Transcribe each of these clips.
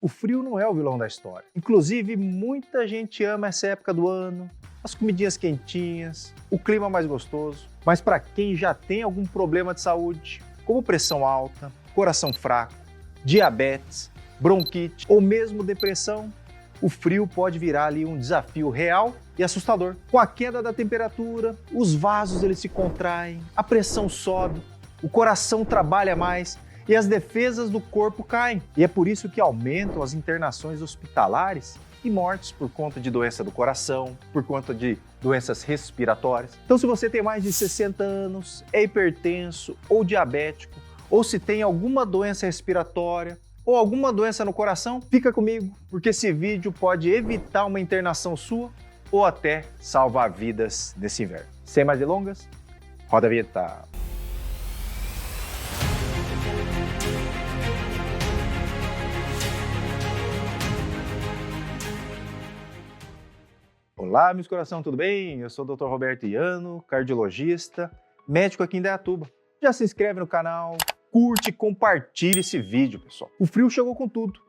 O frio não é o vilão da história. Inclusive, muita gente ama essa época do ano, as comidinhas quentinhas, o clima mais gostoso. Mas para quem já tem algum problema de saúde, como pressão alta, coração fraco, diabetes, bronquite ou mesmo depressão, o frio pode virar ali um desafio real e assustador. Com a queda da temperatura, os vasos eles se contraem, a pressão sobe, o coração trabalha mais e as defesas do corpo caem. E é por isso que aumentam as internações hospitalares e mortes por conta de doença do coração, por conta de doenças respiratórias. Então, se você tem mais de 60 anos, é hipertenso ou diabético, ou se tem alguma doença respiratória, ou alguma doença no coração, fica comigo, porque esse vídeo pode evitar uma internação sua ou até salvar vidas nesse inverno. Sem mais delongas, roda a vinheta. Olá, meus coração, tudo bem? Eu sou o Dr. Roberto Iano, cardiologista, médico aqui em Indaiatuba. Já se inscreve no canal, curte e compartilhe esse vídeo, pessoal. O frio chegou com tudo.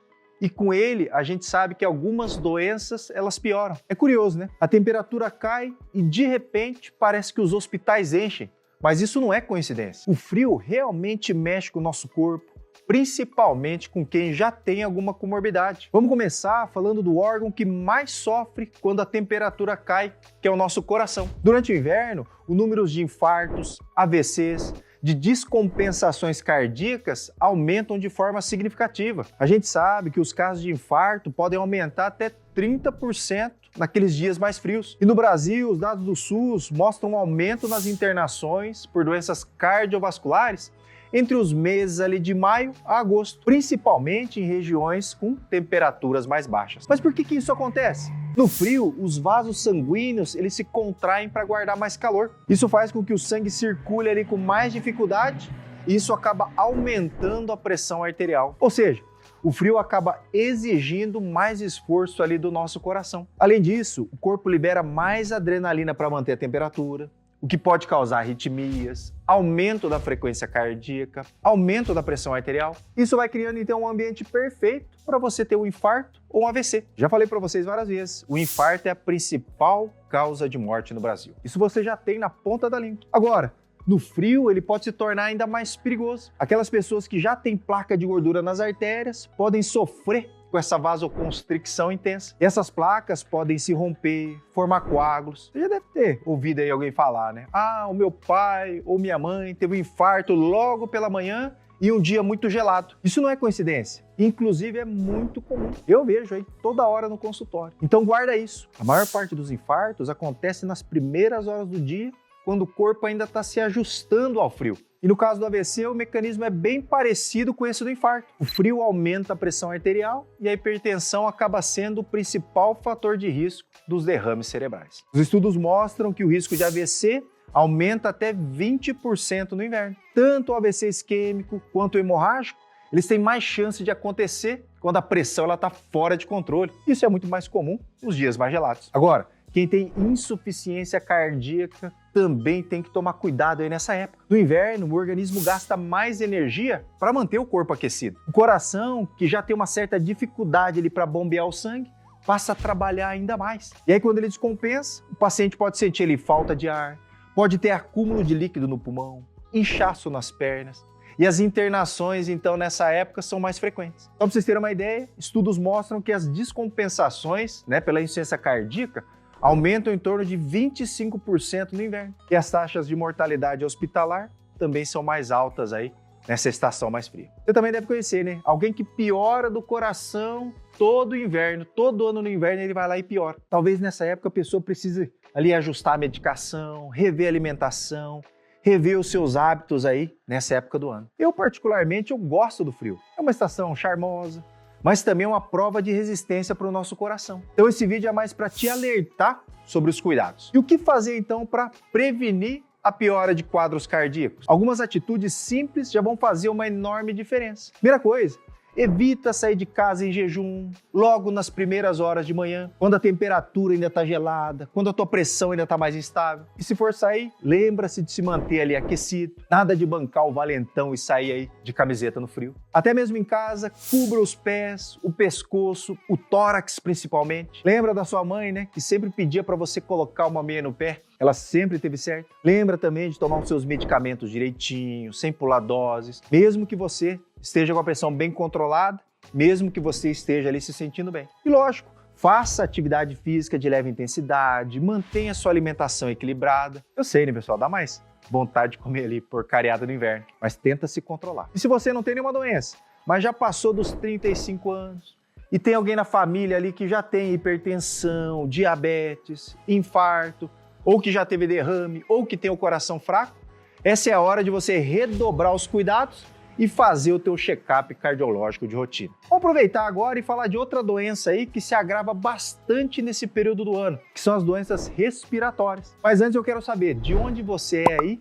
E com ele, a gente sabe que algumas doenças, elas pioram. É curioso, né? A temperatura cai e, de repente, parece que os hospitais enchem. Mas isso não é coincidência. O frio realmente mexe com o nosso corpo, principalmente com quem já tem alguma comorbidade. Vamos começar falando do órgão que mais sofre quando a temperatura cai, que é o nosso coração. Durante o inverno, o número de infartos, AVCs, de descompensações cardíacas aumentam de forma significativa. A gente sabe que os casos de infarto podem aumentar até 30% naqueles dias mais frios. E no Brasil, os dados do SUS mostram um aumento nas internações por doenças cardiovasculares entre os meses ali de maio a agosto, principalmente em regiões com temperaturas mais baixas. Mas por que isso acontece? No frio, os vasos sanguíneos eles se contraem para guardar mais calor. Isso faz com que o sangue circule ali com mais dificuldade e isso acaba aumentando a pressão arterial. Ou seja, o frio acaba exigindo mais esforço ali do nosso coração. Além disso, o corpo libera mais adrenalina para manter a temperatura, o que pode causar arritmias, aumento da frequência cardíaca, aumento da pressão arterial. Isso vai criando então um ambiente perfeito para você ter um infarto ou um AVC. Já falei para vocês várias vezes, o infarto é a principal causa de morte no Brasil. Isso você já tem na ponta da língua. Agora, no frio, ele pode se tornar ainda mais perigoso. Aquelas pessoas que já têm placa de gordura nas artérias podem sofrer com essa vasoconstricção intensa. E essas placas podem se romper, formar coágulos. Você já deve ter ouvido aí alguém falar, né? Ah, o meu pai ou minha mãe teve um infarto logo pela manhã e um dia muito gelado. Isso não é coincidência. Inclusive é muito comum. Eu vejo aí toda hora no consultório. Então guarda isso. A maior parte dos infartos acontece nas primeiras horas do dia, quando o corpo ainda está se ajustando ao frio. E no caso do AVC, o mecanismo é bem parecido com esse do infarto. O frio aumenta a pressão arterial e a hipertensão acaba sendo o principal fator de risco dos derrames cerebrais. Os estudos mostram que o risco de AVC aumenta até 20% no inverno. Tanto o AVC isquêmico quanto o hemorrágico, eles têm mais chance de acontecer quando a pressão está fora de controle. Isso é muito mais comum nos dias mais gelados. Agora, quem tem insuficiência cardíaca também tem que tomar cuidado aí nessa época. No inverno, o organismo gasta mais energia para manter o corpo aquecido. O coração, que já tem uma certa dificuldade ali para bombear o sangue, passa a trabalhar ainda mais. E aí, quando ele descompensa, o paciente pode sentir ali falta de ar, pode ter acúmulo de líquido no pulmão, inchaço nas pernas. E as internações, então, nessa época, são mais frequentes. Só para vocês terem uma ideia, estudos mostram que as descompensações, pela insuficiência cardíaca, aumentam em torno de 25% no inverno. E as taxas de mortalidade hospitalar também são mais altas aí nessa estação mais fria. Você também deve conhecer, né? Alguém que piora do coração todo inverno, todo ano no inverno ele vai lá e piora. Talvez nessa época a pessoa precise ali ajustar a medicação, rever a alimentação, rever os seus hábitos aí nessa época do ano. Eu particularmente, eu gosto do frio. É uma estação charmosa, mas também é uma prova de resistência para o nosso coração. Então esse vídeo é mais para te alertar sobre os cuidados. E o que fazer então para prevenir a piora de quadros cardíacos? Algumas atitudes simples já vão fazer uma enorme diferença. Primeira coisa, Evita sair de casa em jejum, logo nas primeiras horas de manhã, quando a temperatura ainda está gelada, quando a tua pressão ainda está mais instável. E se for sair, lembra-se de se manter ali aquecido. Nada de bancar o valentão e sair aí de camiseta no frio. Até mesmo em casa, cubra os pés, o pescoço, o tórax principalmente. Lembra da sua mãe, né, que sempre pedia para você colocar uma meia no pé? Ela sempre teve certo. Lembra também de tomar os seus medicamentos direitinho, sem pular doses, mesmo que você esteja com a pressão bem controlada, mesmo que você esteja ali se sentindo bem. E lógico, faça atividade física de leve intensidade, mantenha sua alimentação equilibrada. Eu sei, né, pessoal, dá mais vontade de comer ali porcariada no inverno, mas tenta se controlar. E se você não tem nenhuma doença, mas já passou dos 35 anos, e tem alguém na família ali que já tem hipertensão, diabetes, infarto, ou que já teve derrame, ou que tem o coração fraco, essa é a hora de você redobrar os cuidados e fazer o teu check-up cardiológico de rotina. Vamos aproveitar agora e falar de outra doença aí que se agrava bastante nesse período do ano, que são as doenças respiratórias. Mas antes eu quero saber de onde você é aí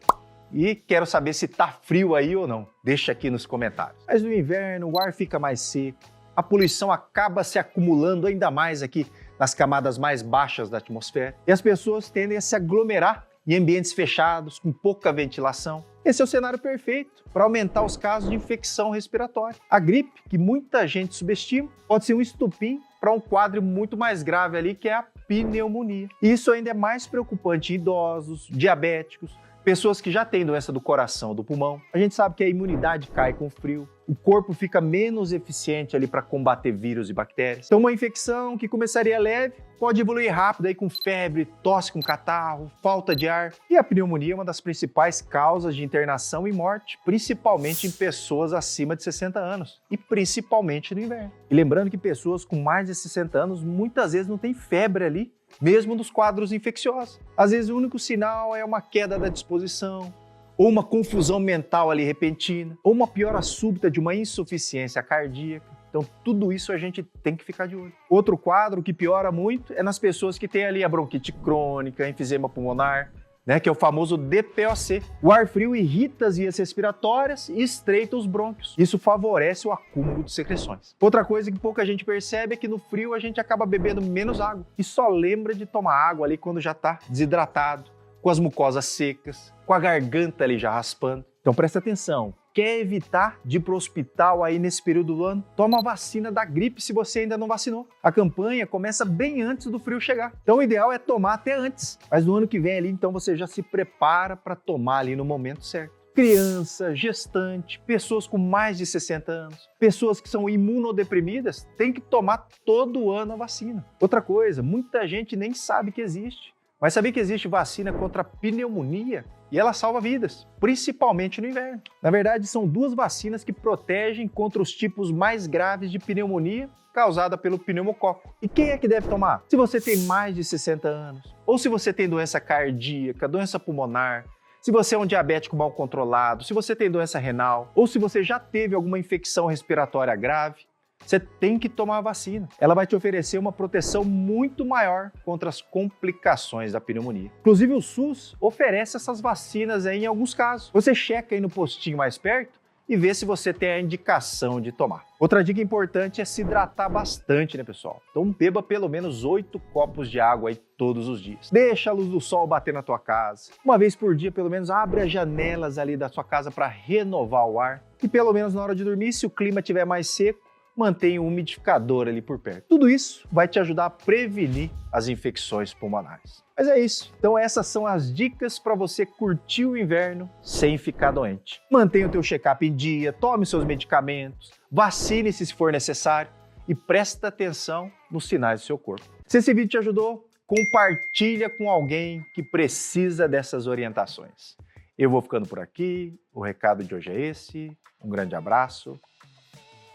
e quero saber se tá frio aí ou não. Deixa aqui nos comentários. Mas no inverno o ar fica mais seco, a poluição acaba se acumulando ainda mais aqui nas camadas mais baixas da atmosfera e as pessoas tendem a se aglomerar em ambientes fechados, com pouca ventilação. Esse é o cenário perfeito para aumentar os casos de infecção respiratória. A gripe, que muita gente subestima, pode ser um estupim para um quadro muito mais grave ali, que é a pneumonia. E isso ainda é mais preocupante em idosos, diabéticos, pessoas que já têm doença do coração, do pulmão. A gente sabe que a imunidade cai com o frio, o corpo fica menos eficiente ali para combater vírus e bactérias. Então uma infecção que começaria leve pode evoluir rápido aí com febre, tosse com catarro, falta de ar. E a pneumonia é uma das principais causas de internação e morte, principalmente em pessoas acima de 60 anos e principalmente no inverno. E lembrando que pessoas com mais de 60 anos muitas vezes não têm febre ali, mesmo nos quadros infecciosos. Às vezes o único sinal é uma queda da disposição, ou uma confusão mental ali repentina, ou uma piora súbita de uma insuficiência cardíaca. Então tudo isso a gente tem que ficar de olho. Outro quadro que piora muito é nas pessoas que têm ali a bronquite crônica, enfisema pulmonar, né, que é o famoso DPOC. O ar frio irrita as vias respiratórias e estreita os brônquios. Isso favorece o acúmulo de secreções. Outra coisa que pouca gente percebe é que no frio a gente acaba bebendo menos água e só lembra de tomar água ali quando já está desidratado, com as mucosas secas, com a garganta ali já raspando. Então presta atenção. Quer evitar de ir para o hospital aí nesse período do ano? Toma a vacina da gripe se você ainda não vacinou. A campanha começa bem antes do frio chegar. Então o ideal é tomar até antes. Mas no ano que vem ali, então você já se prepara para tomar ali no momento certo. Criança, gestante, pessoas com mais de 60 anos, pessoas que são imunodeprimidas, têm que tomar todo ano a vacina. Outra coisa, muita gente nem sabe que existe. Mas sabia que existe vacina contra a pneumonia? E ela salva vidas, principalmente no inverno. Na verdade, são duas vacinas que protegem contra os tipos mais graves de pneumonia causada pelo pneumococo. E quem é que deve tomar? Se você tem mais de 60 anos, ou se você tem doença cardíaca, doença pulmonar, se você é um diabético mal controlado, se você tem doença renal, ou se você já teve alguma infecção respiratória grave, você tem que tomar a vacina. Ela vai te oferecer uma proteção muito maior contra as complicações da pneumonia. Inclusive o SUS oferece essas vacinas aí em alguns casos. Você checa aí no postinho mais perto e vê se você tem a indicação de tomar. Outra dica importante é se hidratar bastante, né, pessoal? Então beba pelo menos 8 copos de água aí todos os dias. Deixa a luz do sol bater na tua casa. Uma vez por dia, pelo menos, abre as janelas ali da sua casa para renovar o ar. E pelo menos na hora de dormir, se o clima estiver mais seco, mantenha um umidificador ali por perto. Tudo isso vai te ajudar a prevenir as infecções pulmonares. Mas é isso. Então essas são as dicas para você curtir o inverno sem ficar doente. Mantenha o teu check-up em dia, tome seus medicamentos, vacine-se se for necessário e presta atenção nos sinais do seu corpo. Se esse vídeo te ajudou, compartilha com alguém que precisa dessas orientações. Eu vou ficando por aqui, o recado de hoje é esse, um grande abraço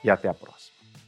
e até a próxima.